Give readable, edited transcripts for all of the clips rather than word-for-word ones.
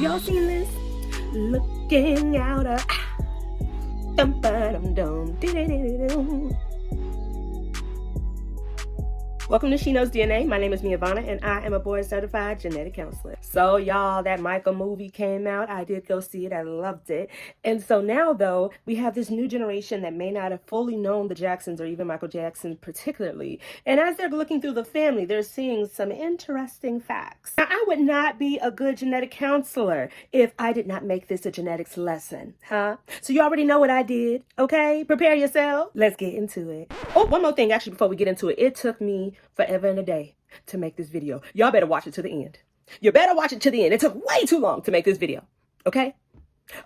Y'all seen this? Looking out a dum ba dum dum dum. Welcome to She Knows DNA. My name is Miavana, and I am a board-certified genetic counselor. So, y'all, that Michael movie came out. I did go see it. I loved it. And so now, though, we have this new generation that may not have fully known the Jacksons or even Michael Jackson particularly. And as they're looking through the family, they're seeing some interesting facts. Now, I would not be a good genetic counselor if I did not make this a genetics lesson, huh? So you already know what I did, okay? Prepare yourself. Let's get into it. Oh, one more thing, actually, before we get into it. It took me forever and a day to make this video. Y'all better watch it to the end. You better watch it to the end. It took way too long to make this video. Okay?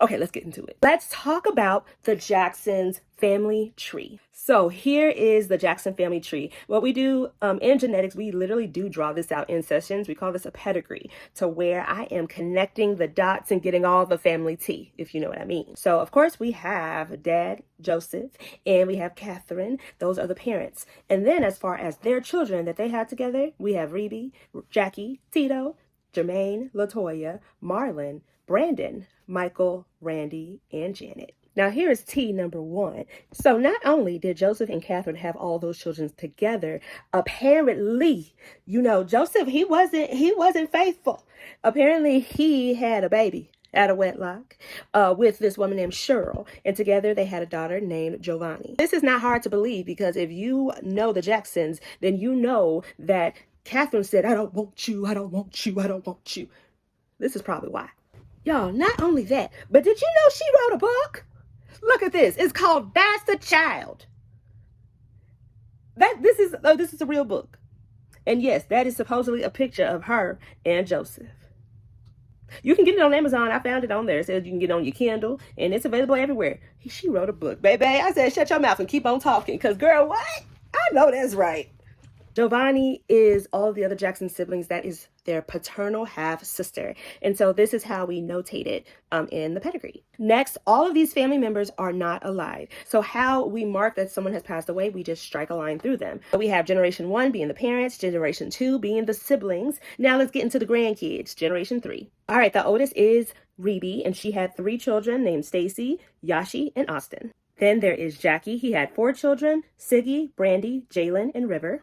Okay, let's get into it. Let's talk about the Jackson's family tree. So here is the Jackson family tree. What we do in genetics, we literally do draw this out in sessions. We call this a pedigree, to where I am connecting the dots and getting all the family tea, if you know what I mean. So of course we have Dad, Joseph, and we have Catherine. Those are the parents. And then as far as their children that they had together, we have Rebe, Jackie, Tito, Jermaine, Latoya, Marlon, Brandon, Michael, Randy, and Janet. Now here is T number 1. So not only did Joseph and Catherine have all those children together, apparently, you know, Joseph, he wasn't faithful. Apparently he had a baby out of wedlock with this woman named Cheryl, and together they had a daughter named Giovanni. This is not hard to believe, because if you know the Jacksons, then you know that Catherine said, "I don't want you, I don't want you, I don't want you." This is probably why. Y'all, not only that, but did you know she wrote a book? Look at this. It's called Bastard Child. This is a real book. And yes, that is supposedly a picture of her and Joseph. You can get it on Amazon. I found it on there. It says you can get it on your Kindle, and it's available everywhere. She wrote a book, baby. I said, shut your mouth and keep on talking, because girl, what? I know that's right. Giovanni is all of the other Jackson siblings. That is their paternal half-sister. And so this is how we notate it in the pedigree. Next, all of these family members are not alive. So how we mark that someone has passed away, we just strike a line through them. So we have generation 1 being the parents, generation 2 being the siblings. Now let's get into the grandkids, generation 3. All right, the oldest is Rebe, and she had 3 children named Stacy, Yashi, and Austin. Then there is Jackie. He had 4 children, Siggy, Brandy, Jalen, and River.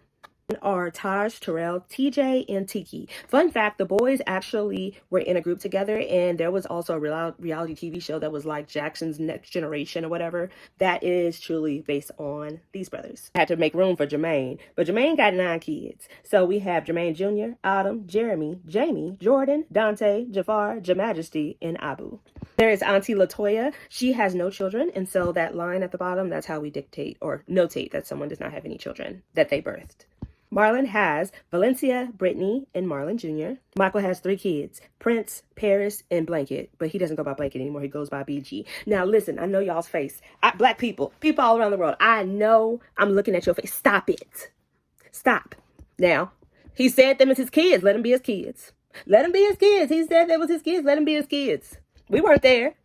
Are Taj, Terrell, TJ, and Tiki. Fun fact, the boys actually were in a group together, and there was also a reality TV show that was like Jackson's Next Generation or whatever. That is truly based on these brothers. I had to make room for Jermaine, but Jermaine got 9 kids. So we have Jermaine Jr., Autumn, Jeremy, Jamie, Jordan, Dante, Jafar, Jamajesty, and Abu. There is Auntie Latoya. She has no children, and so that line at the bottom, that's how we dictate or notate that someone does not have any children that they birthed. Marlon has Valencia, Brittany, and Marlon Jr. Michael has 3 kids, Prince, Paris, and Blanket, but he doesn't go by Blanket anymore. He goes by BG. Now, listen, I know y'all's face. Black people all around the world, I know I'm looking at your face. Stop it. Stop. Now, he said them as his kids. Let them be his kids. Let them be his kids. He said that was his kids. Let them be his kids. We weren't there.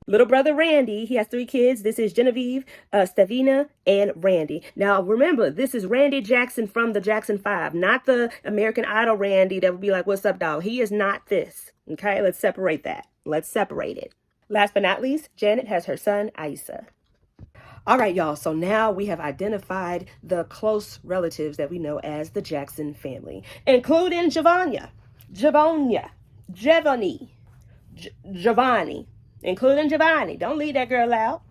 Little brother Randy, he has 3 kids. This is Genevieve, Stavina, and Randy. Now, remember, this is Randy Jackson from the Jackson 5, not the American Idol Randy that would be like, "What's up, dog?" He is not this. Okay, let's separate that. Let's separate it. Last but not least, Janet has her son, Aisa. All right, y'all. So now we have identified the close relatives that we know as the Jackson family, including Giovanni, including Giovanni. Don't leave that girl out.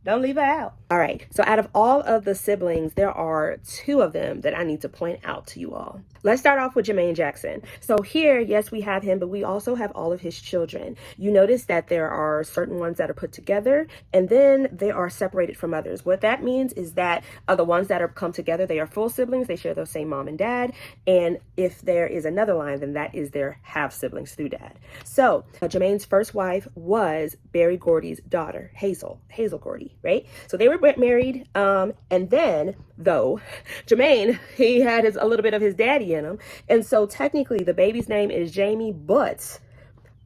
Don't leave her out. All right. So out of all of the siblings, there are 2 of them that I need to point out to you all. Let's start off with Jermaine Jackson. So here, yes, we have him, but we also have all of his children. You notice that there are certain ones that are put together, and then they are separated from others. What that means is that the ones that are come together, they are full siblings. They share the same mom and dad. And if there is another line, then that is their half siblings through dad. So Jermaine's first wife was Barry Gordy's daughter, Hazel Gordy, right? So they were married. And then, though, Jermaine, he had a little bit of his daddy in him. And so technically the baby's name is Jamie, but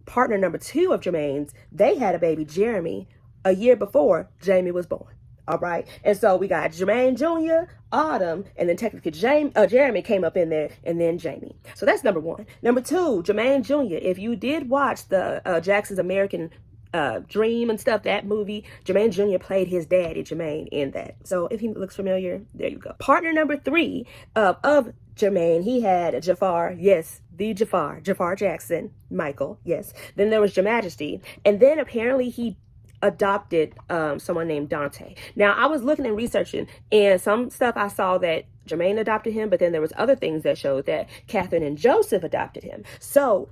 partner number 2 of Jermaine's, they had a baby, Jeremy, a year before Jamie was born. All right. And so we got Jermaine Jr., Autumn, and then technically Jeremy came up in there, and then Jamie. So that's number one. Number two, Jermaine Jr., if you did watch the Jackson's American Dream and stuff, that movie, Jermaine Jr. played his daddy, Jermaine, in that. So if he looks familiar, there you go. Partner number three of Jermaine, he had Jafar, yes, the Jafar Jackson, Michael, yes. Then there was Your Majesty, and then apparently he adopted someone named Dante. Now, I was looking and researching, and some stuff I saw that Jermaine adopted him, but then there was other things that showed that Catherine and Joseph adopted him. So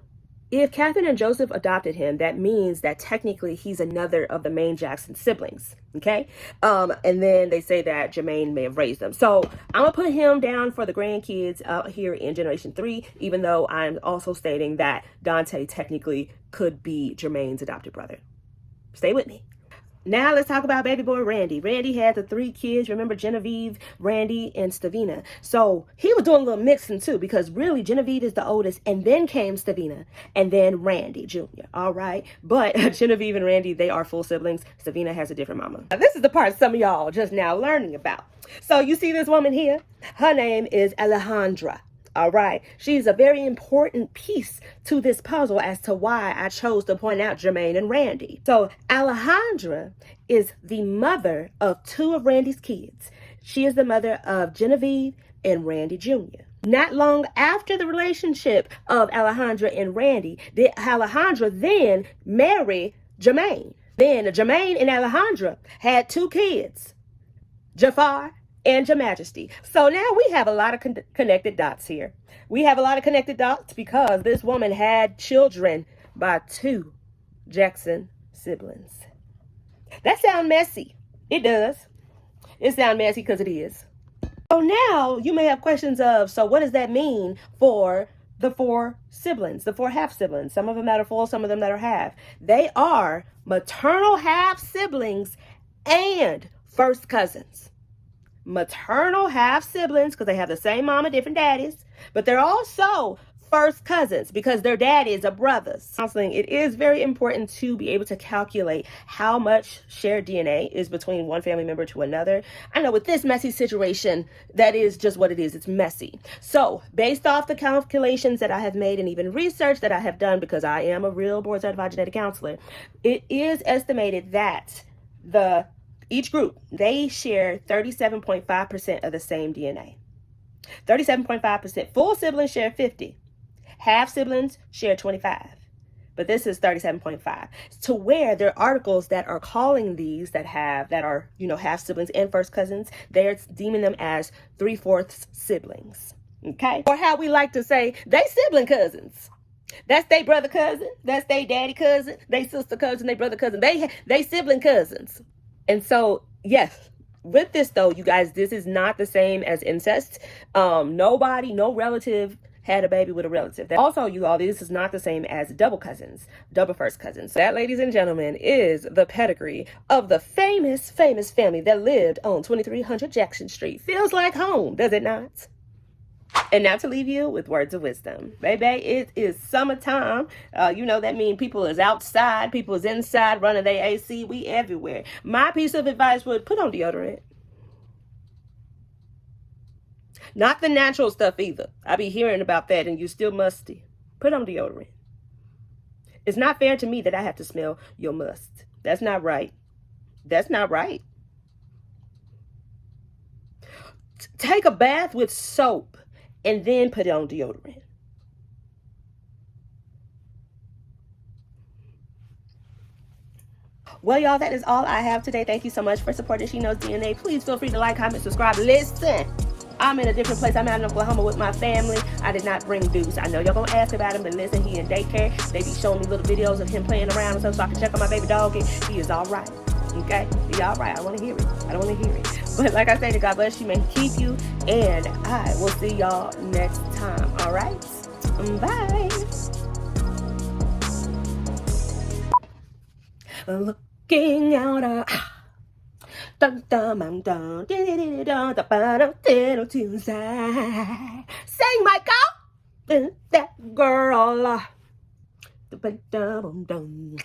if Catherine and Joseph adopted him, that means that technically he's another of the main Jackson siblings, okay? And then they say that Jermaine may have raised them. So I'm gonna put him down for the grandkids out here in Generation 3, even though I'm also stating that Dante technically could be Jermaine's adopted brother. Stay with me. Now let's talk about baby boy Randy. Randy had the 3 kids. Remember Genevieve, Randy, and Stavina. So he was doing a little mixing too, because really Genevieve is the oldest, and then came Stavina, and then Randy Jr. All right. But Genevieve and Randy, they are full siblings. Stavina has a different mama. Now, this is the part some of y'all just now learning about. So you see this woman here? Her name is Alejandra. All right. She's a very important piece to this puzzle as to why I chose to point out Jermaine and Randy. So Alejandra is the mother of 2 of Randy's kids. She is the mother of Genevieve and Randy Jr. Not long after the relationship of Alejandra and Randy, did Alejandra then marry Jermaine. Then Jermaine and Alejandra had 2 kids, Jafar and Your Majesty. So now we have a lot of connected dots here. We have a lot of connected dots because this woman had children by 2 Jackson siblings. That sounds messy. It does. It sounds messy because it is. So now you may have questions of, so what does that mean for the 4 siblings, the 4 half siblings? Some of them that are full, some of them that are half. They are maternal half siblings and first cousins. Maternal half siblings because they have the same mama, different daddies, but they're also first cousins because their daddies are brothers. Counseling, it is very important to be able to calculate how much shared DNA is between one family member to another. I know with this messy situation, that is just what it is. It's messy. So based off the calculations that I have made and even research that I have done, because I am a real board certified genetic counselor, it is estimated that each group, they share 37.5% of the same DNA. 37.5%. Full siblings share 50. Half siblings share 25. But this is 37.5. To where there are articles that are calling these that are, half siblings and first cousins, they're deeming them as 3/4 siblings. Okay? Or how we like to say, they sibling cousins. That's they brother cousin. That's they daddy cousin. They sister cousin. They brother cousin. They sibling cousins. And so, yes, with this though, you guys, this is not the same as incest. Nobody, no relative had a baby with a relative. Also, you all, this is not the same as double cousins, double first cousins. That, ladies and gentlemen, is the pedigree of the famous family that lived on 2300 Jackson Street. Feels like home, does it not? And now to leave you with words of wisdom. Baby, it is summertime. That means people is outside, people is inside running their AC. We everywhere. My piece of advice would put on deodorant. Not the natural stuff either. I be hearing about that and you still musty. Put on deodorant. It's not fair to me that I have to smell your must. That's not right. That's not right. Take a bath with soap and then put on deodorant. Well, y'all, that is all I have today. Thank you so much for supporting She Knows DNA. Please feel free to like, comment, subscribe. Listen, I'm in a different place. I'm out in Oklahoma with my family. I did not bring Deuce. I know y'all gonna ask about him, but listen, he in daycare. They be showing me little videos of him playing around and stuff so I can check on my baby dog. And he is all right. Okay? He all right. I want to hear it. I don't want to hear it. But like I said, God bless you, may He keep you, and I will see y'all next time. All right? Bye. Looking out of dun dun dun dun dun dun dun Tuesday. Sing, Michael. That girl. Dun dun dun.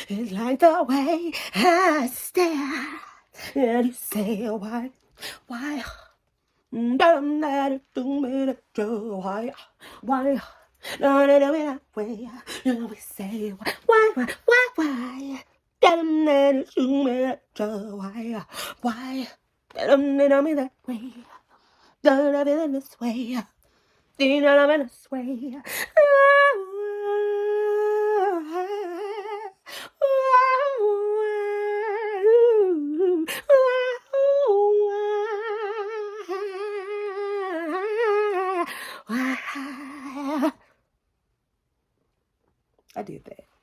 It's like the way I stare. And you say, why? Damn that do me that you why? No, no, no, that way. You we say, why? Damn that do me that you why? Damn me that way. Don't have it in this way. Don't have it in this way. I did that.